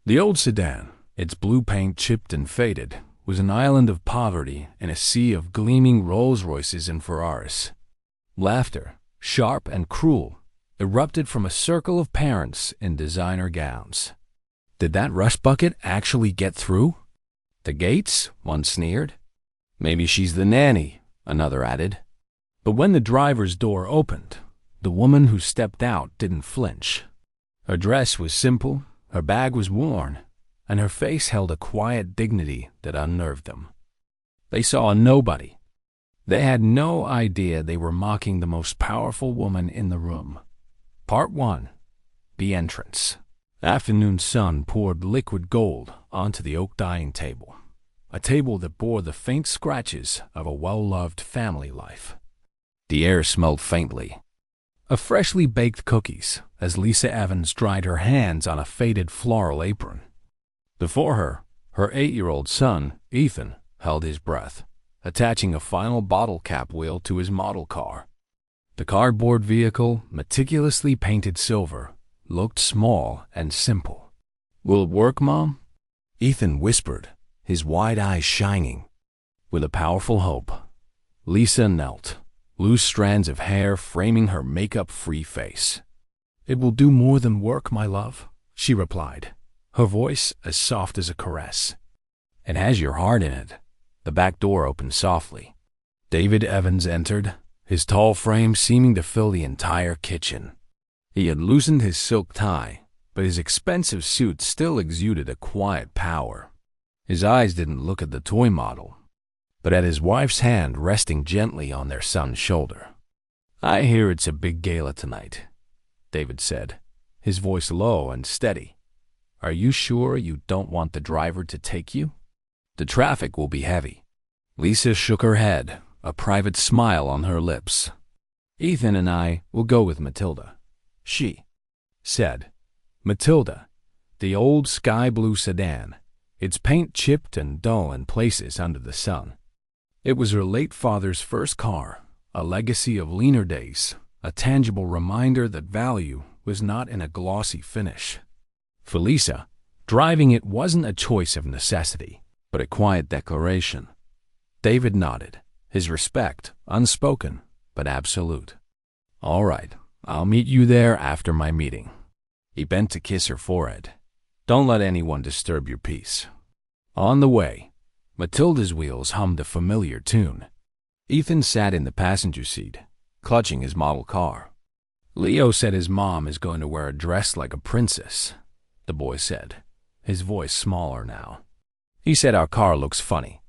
The old sedan, its blue paint chipped and faded, was an island of poverty in a sea of gleaming Rolls-Royces and Ferraris. Laughter, sharp and cruel, erupted from a circle of parents in designer gowns. Did that rush bucket actually get through? The gates, one sneered. Maybe she's the nanny, another added. But when the driver's door opened, the woman who stepped out didn't flinch. Her dress was simple, her bag was worn, and her face held a quiet dignity that unnerved them. They saw a nobody. They had no idea they were mocking the most powerful woman in the room. Part 1. The Entrance. Afternoon sun poured liquid gold onto the oak dining table, a table that bore the faint scratches of a well-loved family life. The air smelled faintly of freshly baked cookies as Lisa Evans dried her hands on a faded floral apron. Before her, her 8-year-old son, Ethan, held his breath, attaching a final bottle cap wheel to his model car. The cardboard vehicle, meticulously painted silver, looked small and simple. "Will it work, Mom?" Ethan whispered, his wide eyes shining. With a powerful hope, Lisa knelt, loose strands of hair framing her makeup-free face. "It will do more than work, my love," she replied, her voice as soft as a caress. "It has your heart in it." The back door opened softly. David Evans entered, his tall frame seeming to fill the entire kitchen. He had loosened his silk tie, but his expensive suit still exuded a quiet power. His eyes didn't look at the toy model, but at his wife's hand resting gently on their son's shoulder. "I hear it's a big gala tonight," David said, his voice low and steady. "Are you sure you don't want the driver to take you? The traffic will be heavy." Lisa shook her head, a private smile on her lips. "Ethan and I will go with Matilda," she said. Matilda, the old sky-blue sedan, its paint chipped and dull in places under the sun. It was her late father's first car, a legacy of leaner days, a tangible reminder that value was not in a glossy finish. For Lisa, driving it wasn't a choice of necessity, but a quiet declaration. David nodded, his respect unspoken but absolute. "All right, I'll meet you there after my meeting." He bent to kiss her forehead. "Don't let anyone disturb your peace." On the way, Matilda's wheels hummed a familiar tune. Ethan sat in the passenger seat, clutching his model car. "Leo said his mom is going to wear a dress like a princess," the boy said, his voice smaller now. "He said our car looks funny."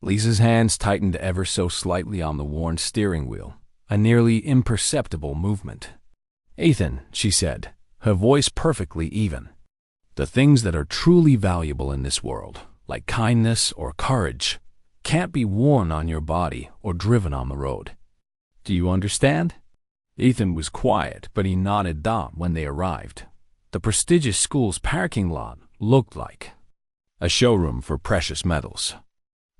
Lisa's hands tightened ever so slightly on the worn steering wheel, a nearly imperceptible movement. "Ethan," she said, her voice perfectly even, "the things that are truly valuable in this world, like kindness or courage, can't be worn on your body or driven on the road. Do you understand?" Ethan was quiet, but he nodded when they arrived. The prestigious school's parking lot looked like a showroom for precious metals.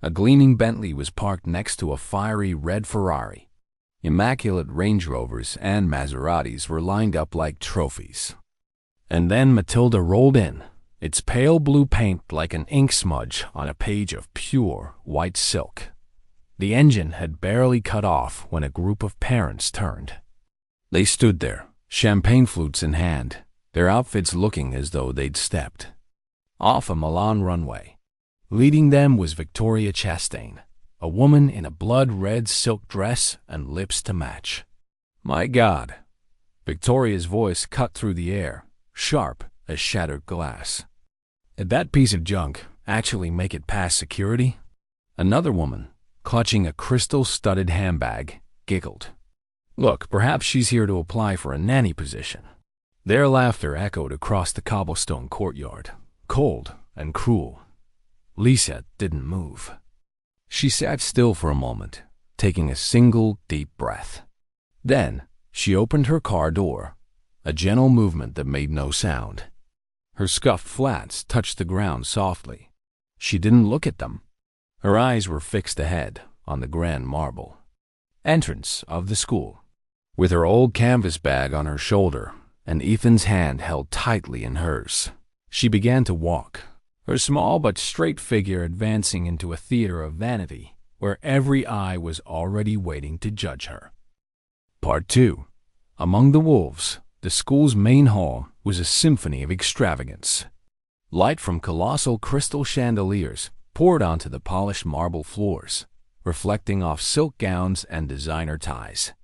A gleaming Bentley was parked next to a fiery red Ferrari. Immaculate Range Rovers and Maseratis were lined up like trophies. And then Matilda rolled in, its pale blue paint like an ink smudge on a page of pure white silk. The engine had barely cut off when a group of parents turned. They stood there, champagne flutes in hand, their outfits looking as though they'd stepped off a Milan runway. Leading them was Victoria Chastain, a woman in a blood-red silk dress and lips to match. "My God!" Victoria's voice cut through the air, sharp as shattered glass. "Did that piece of junk actually make it past security?" Another woman, clutching a crystal-studded handbag, giggled. "Look, perhaps she's here to apply for a nanny position." Their laughter echoed across the cobblestone courtyard, cold and cruel. Lisa didn't move. She sat still for a moment, taking a single deep breath. Then she opened her car door, a gentle movement that made no sound. Her scuffed flats touched the ground softly. She didn't look at them. Her eyes were fixed ahead on the grand marble entrance of the school. With her old canvas bag on her shoulder and Ethan's hand held tightly in hers, She began to walk, her small but straight figure advancing into a theater of vanity, where every eye was already waiting to judge her. Part 2. Among the wolves, the school's main hall was a symphony of extravagance. Light from colossal crystal chandeliers poured onto the polished marble floors, reflecting off silk gowns and designer ties.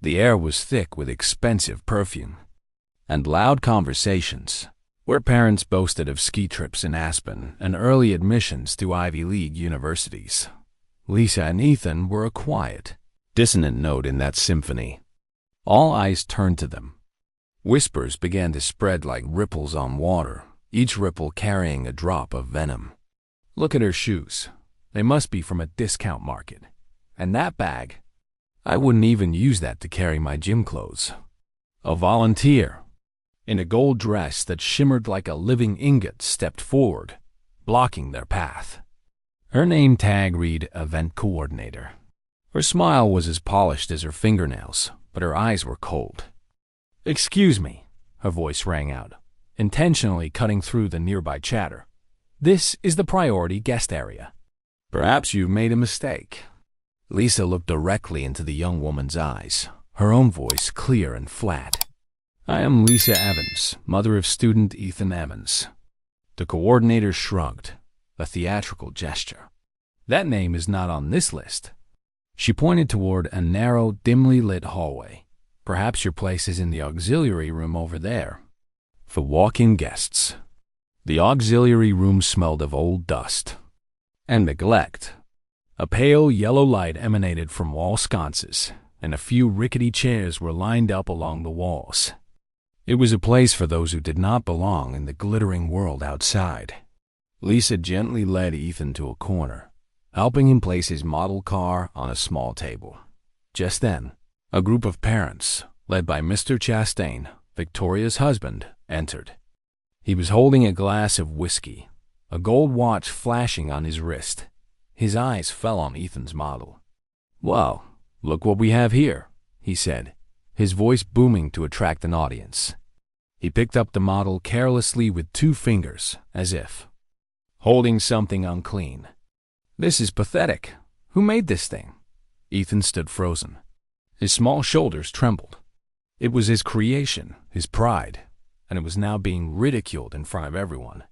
The air was thick with expensive perfume and loud conversations, where parents boasted of ski trips in Aspen and early admissions to Ivy League universities. Lisa and Ethan were a quiet, dissonant note in that symphony. All eyes turned to them. Whispers began to spread like ripples on water, each ripple carrying a drop of venom. Look at her shoes. They must be from a discount market. And that bag, I wouldn't even use that to carry my gym clothes. A volunteer, in a gold dress that shimmered like a living ingot, stepped forward, blocking their path. Her name tag read Event Coordinator. Her smile was as polished as her fingernails, but her eyes were cold. "Excuse me," her voice rang out, intentionally cutting through the nearby chatter. "This is the priority guest area. Perhaps you've made a mistake." Lisa looked directly into the young woman's eyes, her own voice clear and flat. "I am Lisa Evans, mother of student Ethan Evans." The coordinator shrugged, a theatrical gesture. "That name is not on this list." She pointed toward a narrow, dimly lit hallway. "Perhaps your place is in the auxiliary room over there, for walk-in guests." The auxiliary room smelled of old dust and neglect. A pale yellow light emanated from wall sconces, and a few rickety chairs were lined up along the walls. It was a place for those who did not belong in the glittering world outside. Lisa gently led Ethan to a corner, helping him place his model car on a small table. Just then, a group of parents, led by Mr. Chastain, Victoria's husband, entered. He was holding a glass of whiskey, a gold watch flashing on his wrist. His eyes fell on Ethan's model. "Well, look what we have here," he said, his voice booming to attract an audience. He picked up the model carelessly with 2 fingers, as if holding something unclean. "This is pathetic. Who made this thing?" Ethan stood frozen. His small shoulders trembled. It was his creation, his pride, and it was now being ridiculed in front of everyone.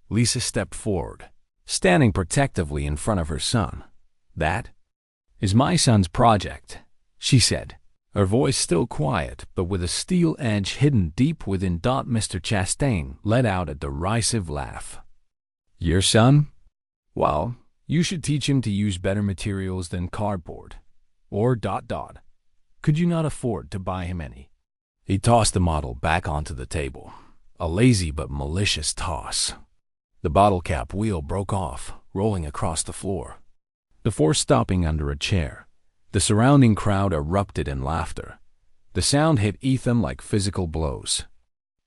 Lisa stepped forward, standing protectively in front of her son. "That is my son's project," she said, her voice still quiet but with a steel edge hidden deep within. Mr. Chastain let out a derisive laugh. "Your son? Well, you should teach him to use better materials than cardboard. Or ... Could you not afford to buy him any?" He tossed the model back onto the table, a lazy but malicious toss. The bottle cap wheel broke off, rolling across the floor. Before stopping under a chair, the surrounding crowd erupted in laughter. The sound hit Ethan like physical blows.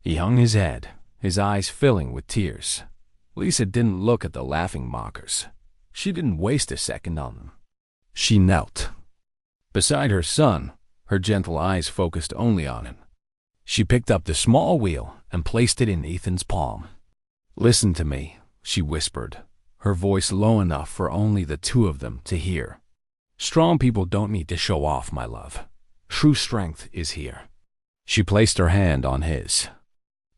He hung his head, his eyes filling with tears. Lisa didn't look at the laughing mockers. She didn't waste a second on them. She knelt beside her son, her gentle eyes focused only on him. She picked up the small wheel and placed it in Ethan's palm. "Listen to me," she whispered, her voice low enough for only the 2 of them to hear. "Strong people don't need to show off, my love. True strength is here." She placed her hand on his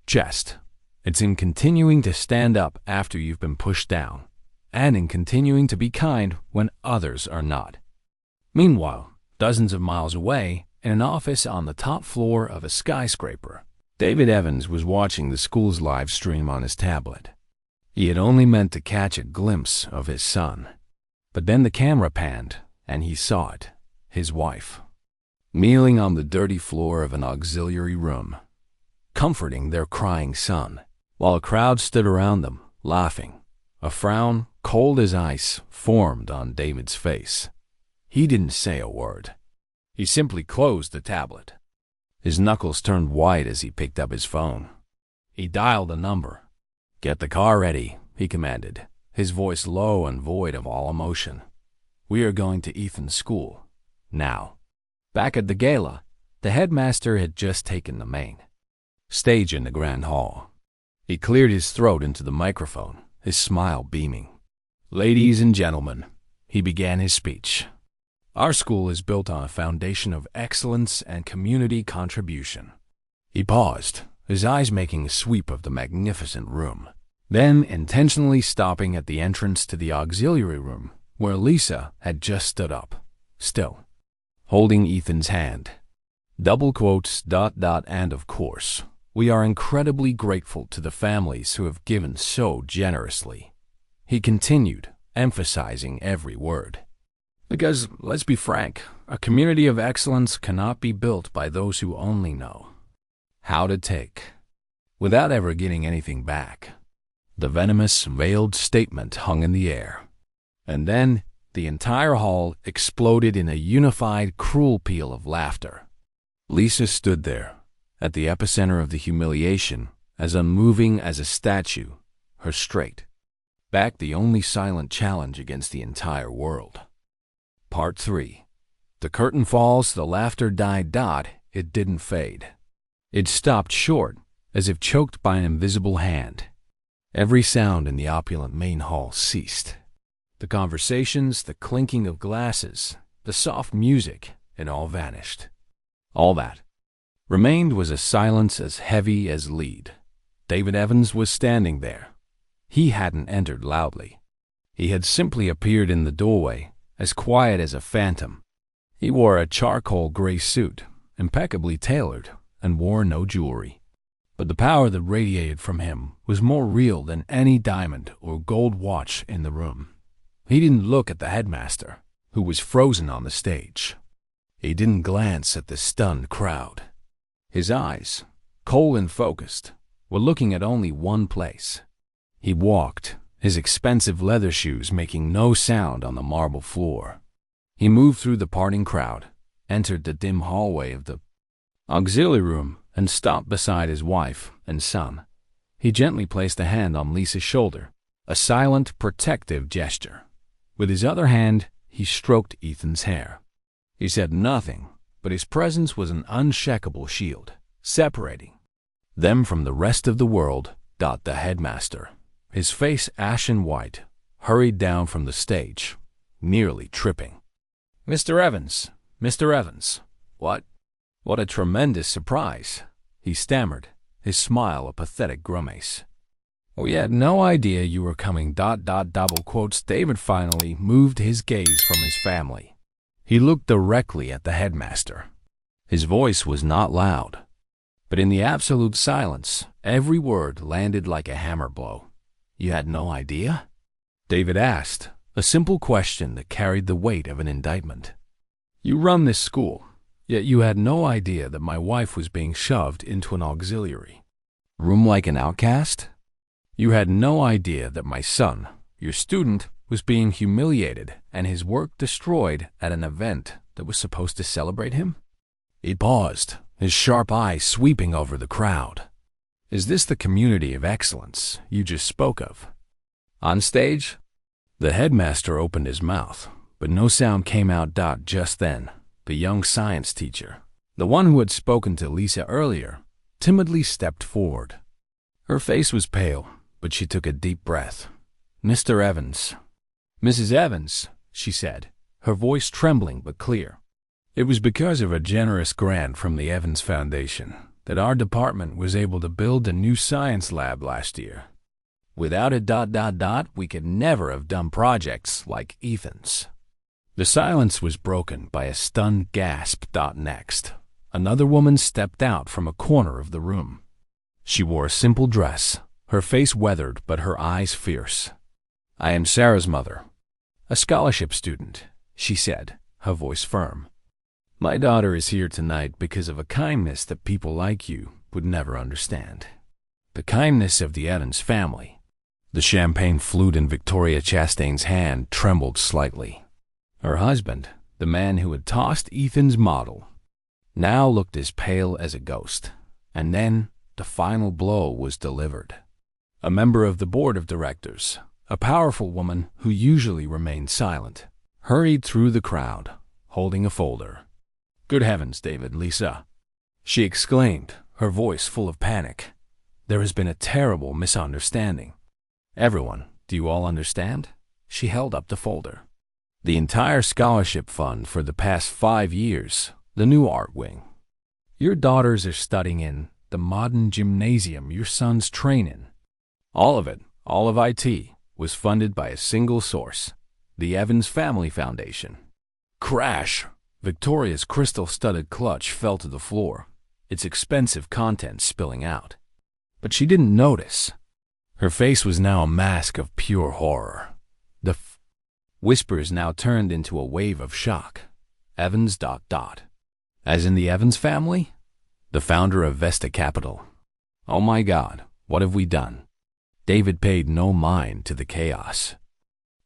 chest. "It's in continuing to stand up after you've been pushed down, and in continuing to be kind when others are not." Meanwhile, dozens of miles away, in an office on the top floor of a skyscraper, David Evans was watching the school's live stream on his tablet. He had only meant to catch a glimpse of his son. But then the camera panned, and he saw it, his wife, kneeling on the dirty floor of an auxiliary room, comforting their crying son, while a crowd stood around them, laughing. A frown, cold as ice, formed on David's face. He didn't say a word. He simply closed the tablet. His knuckles turned white as he picked up his phone. He dialed a number. "Get the car ready," he commanded, his voice low and void of all emotion. "We are going to Ethan's school. Now." Back at the gala, the headmaster had just taken the main stage in the grand hall. He cleared his throat into the microphone, his smile beaming. "Ladies and gentlemen," he began his speech. "Our school is built on a foundation of excellence and community contribution." He paused, his eyes making a sweep of the magnificent room, then intentionally stopping at the entrance to the auxiliary room, where Lisa had just stood up, still, holding Ethan's hand. Double quotes, ... and of course, we are incredibly grateful to the families who have given so generously. He continued, emphasizing every word. Because, let's be frank, a community of excellence cannot be built by those who only know how to take, without ever getting anything back. The venomous, veiled statement hung in the air. And then, the entire hall exploded in a unified, cruel peal of laughter. Lisa stood there, at the epicenter of the humiliation, as unmoving as a statue, her straight back the only silent challenge against the entire world. Part 3. The curtain falls, the laughter died. It didn't fade. It stopped short, as if choked by an invisible hand. Every sound in the opulent main hall ceased. The conversations, the clinking of glasses, the soft music, it all vanished. All that remained was a silence as heavy as lead. David Evans was standing there. He hadn't entered loudly. He had simply appeared in the doorway, as quiet as a phantom. He wore a charcoal gray suit, impeccably tailored, and wore no jewelry. But the power that radiated from him was more real than any diamond or gold watch in the room. He didn't look at the headmaster, who was frozen on the stage. He didn't glance at the stunned crowd. His eyes, cold and focused, were looking at only one place. He walked, his expensive leather shoes making no sound on the marble floor. He moved through the parting crowd, entered the dim hallway of the auxiliary room, and stopped beside his wife and son. He gently placed a hand on Lisa's shoulder, a silent, protective gesture. With his other hand, he stroked Ethan's hair. He said nothing, but his presence was an unshakable shield, separating them from the rest of the world. The headmaster, his face ashen white, hurried down from the stage, nearly tripping. "Mr. Evans, Mr. Evans, what a tremendous surprise," he stammered, his smile a pathetic grimace. "We had no idea you were coming. ... Double quotes. David finally moved his gaze from his family. He looked directly at the headmaster. His voice was not loud, but in the absolute silence, every word landed like a hammer blow. "You had no idea?" David asked, a simple question that carried the weight of an indictment. "You run this school, yet you had no idea that my wife was being shoved into an auxiliary room like an outcast? You had no idea that my son, your student, was being humiliated and his work destroyed at an event that was supposed to celebrate him?" He paused, his sharp eyes sweeping over the crowd. "Is this the community of excellence you just spoke of? On stage?" The headmaster opened his mouth, but no sound came out. Just then, the young science teacher, the one who had spoken to Lisa earlier, timidly stepped forward. Her face was pale, but she took a deep breath. "Mr. Evans." "Mrs. Evans," she said, her voice trembling but clear. "It was because of a generous grant from the Evans Foundation that our department was able to build a new science lab last year. Without it, ... we could never have done projects like Ethan's." The silence was broken by a stunned gasp. Next, another woman stepped out from a corner of the room. She wore a simple dress, her face weathered but her eyes fierce. "I am Sarah's mother, a scholarship student," she said, her voice firm. "My daughter is here tonight because of a kindness that people like you would never understand. The kindness of the Evans family." The champagne flute in Victoria Chastain's hand trembled slightly. Her husband, the man who had tossed Ethan's model, now looked as pale as a ghost. And then the final blow was delivered. A member of the board of directors, a powerful woman who usually remained silent, hurried through the crowd, holding a folder. "Good heavens, David, Lisa!" she exclaimed, her voice full of panic. There has been a terrible misunderstanding. Everyone, do you all understand? She held up the folder. The entire scholarship fund for the past 5 years, the new art wing. Your daughters are studying in the modern gymnasium your sons train in. All of it, all of IT, was funded by a single source, the Evans Family Foundation. Crash! Victoria's crystal-studded clutch fell to the floor, its expensive contents spilling out. But she didn't notice. Her face was now a mask of pure horror. The whispers now turned into a wave of shock. Evans ... As in the Evans family? The founder of Vesta Capital. Oh my God, what have we done? David paid no mind to the chaos.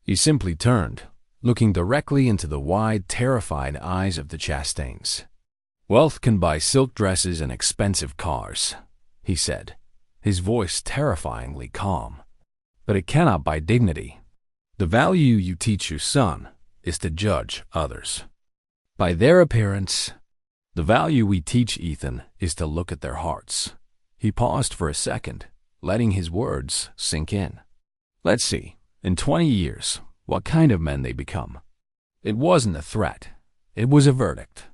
He simply turned, looking directly into the wide, terrified eyes of the Chastains. Wealth can buy silk dresses and expensive cars, he said, his voice terrifyingly calm. But it cannot buy dignity. The value you teach your son is to judge others by their appearance. The value we teach Ethan is to look at their hearts. He paused for a second, letting his words sink in. Let's see, in 20 years, what kind of men they become. It wasn't a threat. It was a verdict.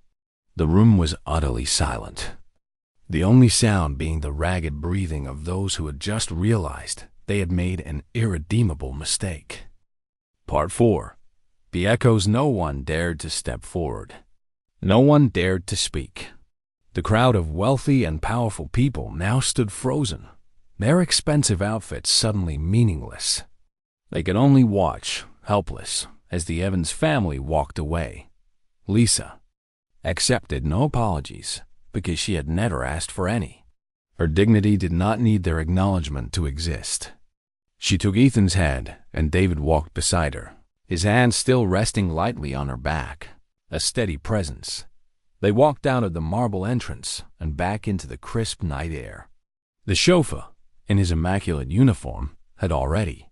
The room was utterly silent, the only sound being the ragged breathing of those who had just realized they had made an irredeemable mistake. Part 4. The echoes. No one dared to step forward. No one dared to speak. The crowd of wealthy and powerful people now stood frozen, their expensive outfits suddenly meaningless. They could only watch, helpless, as the Evans family walked away. Lisa accepted no apologies because she had never asked for any. Her dignity did not need their acknowledgement to exist. She took Ethan's hand, and David walked beside her, his hand still resting lightly on her back, a steady presence. They walked out of the marble entrance and back into the crisp night air. The chauffeur, in his immaculate uniform, had already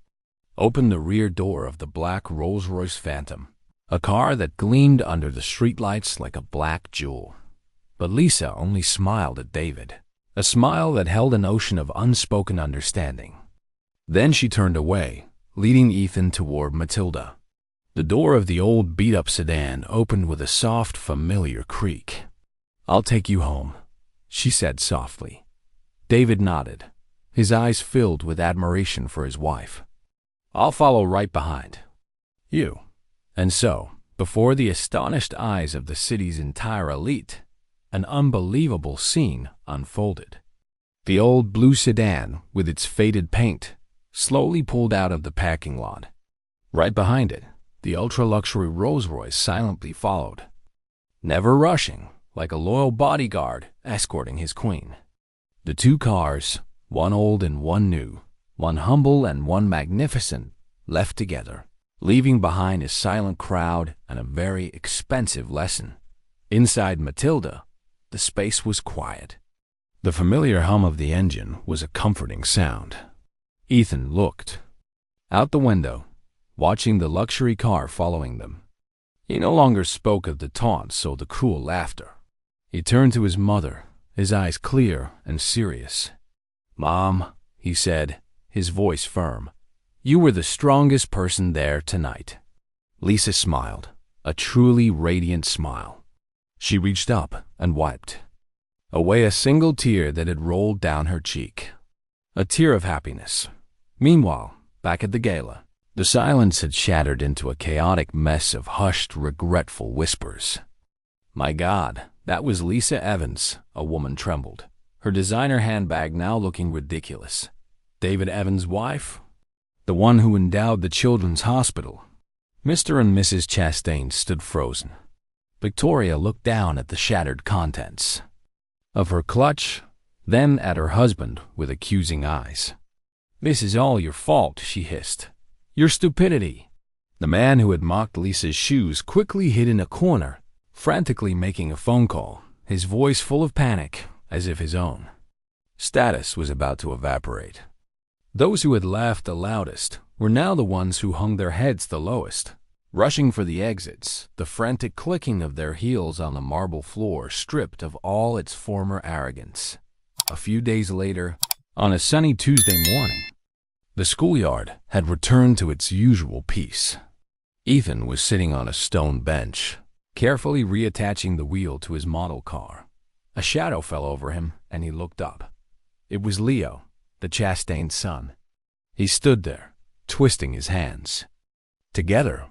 opened the rear door of the black Rolls-Royce Phantom, a car that gleamed under the streetlights like a black jewel. But Lisa only smiled at David, a smile that held an ocean of unspoken understanding. Then she turned away, leading Ethan toward Matilda. The door of the old beat-up sedan opened with a soft, familiar creak. "I'll take you home," she said softly. David nodded, his eyes filled with admiration for his wife. "I'll follow right behind you." And so, before the astonished eyes of the city's entire elite, an unbelievable scene unfolded. The old blue sedan, with its faded paint, slowly pulled out of the parking lot. Right behind it, the ultra-luxury Rolls-Royce silently followed, never rushing, like a loyal bodyguard escorting his queen. The two cars, one old and one new, one humble and one magnificent, left together, leaving behind a silent crowd and a very expensive lesson. Inside Matilda, the space was quiet. The familiar hum of the engine was a comforting sound. Ethan looked out the window, watching the luxury car following them. He no longer spoke of the taunts or the cruel laughter. He turned to his mother, his eyes clear and serious. "Mom," he said, his voice firm, "you were the strongest person there tonight." Lisa smiled, a truly radiant smile. She reached up and wiped away a single tear that had rolled down her cheek. A tear of happiness. Meanwhile, back at the gala, the silence had shattered into a chaotic mess of hushed, regretful whispers. "My God, that was Lisa Evans," a woman trembled, her designer handbag now looking ridiculous. "David Evans' wife? The one who endowed the children's hospital?" Mr. and Mrs. Chastain stood frozen. Victoria looked down at the shattered contents of her clutch, then at her husband with accusing eyes. "This is all your fault," she hissed. "Your stupidity." The man who had mocked Lisa's shoes quickly hid in a corner, frantically making a phone call, his voice full of panic, as if his own status was about to evaporate. Those who had laughed the loudest were now the ones who hung their heads the lowest, rushing for the exits, the frantic clicking of their heels on the marble floor stripped of all its former arrogance. A few days later, On a sunny Tuesday morning, the schoolyard had returned to its usual peace. Ethan was sitting on a stone bench, carefully reattaching the wheel to his model car. A shadow fell over him, and he looked up. It was Leo, the Chastain's son. He stood there, twisting his hands. Together,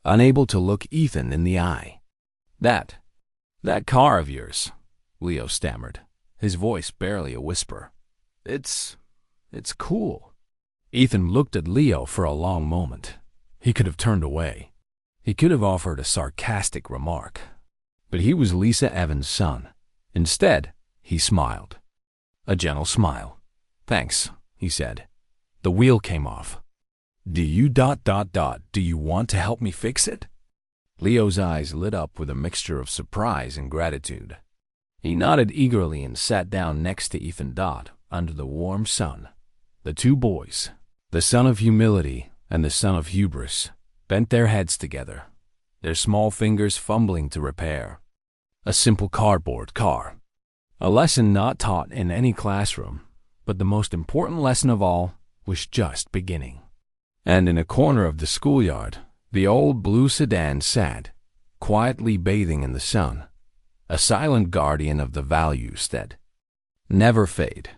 unable to look Ethan in the eye. That car of yours," Leo stammered, his voice barely a whisper. It's cool." Ethan looked at Leo for a long moment. He could have turned away. He could have offered a sarcastic remark. But he was Lisa Evans' son. Instead, he smiled. A gentle smile. "Thanks," he said. The wheel came off. Do you want to help me fix it?" Leo's eyes lit up with a mixture of surprise and gratitude. He nodded eagerly and sat down next to Ethan under the warm sun. The two boys, the son of humility and the son of hubris, bent their heads together, their small fingers fumbling to repair. A simple cardboard car. A lesson not taught in any classroom, but the most important lesson of all was just beginning. And in a corner of the schoolyard, the old blue sedan sat, quietly bathing in the sun, a silent guardian of the values that never fade.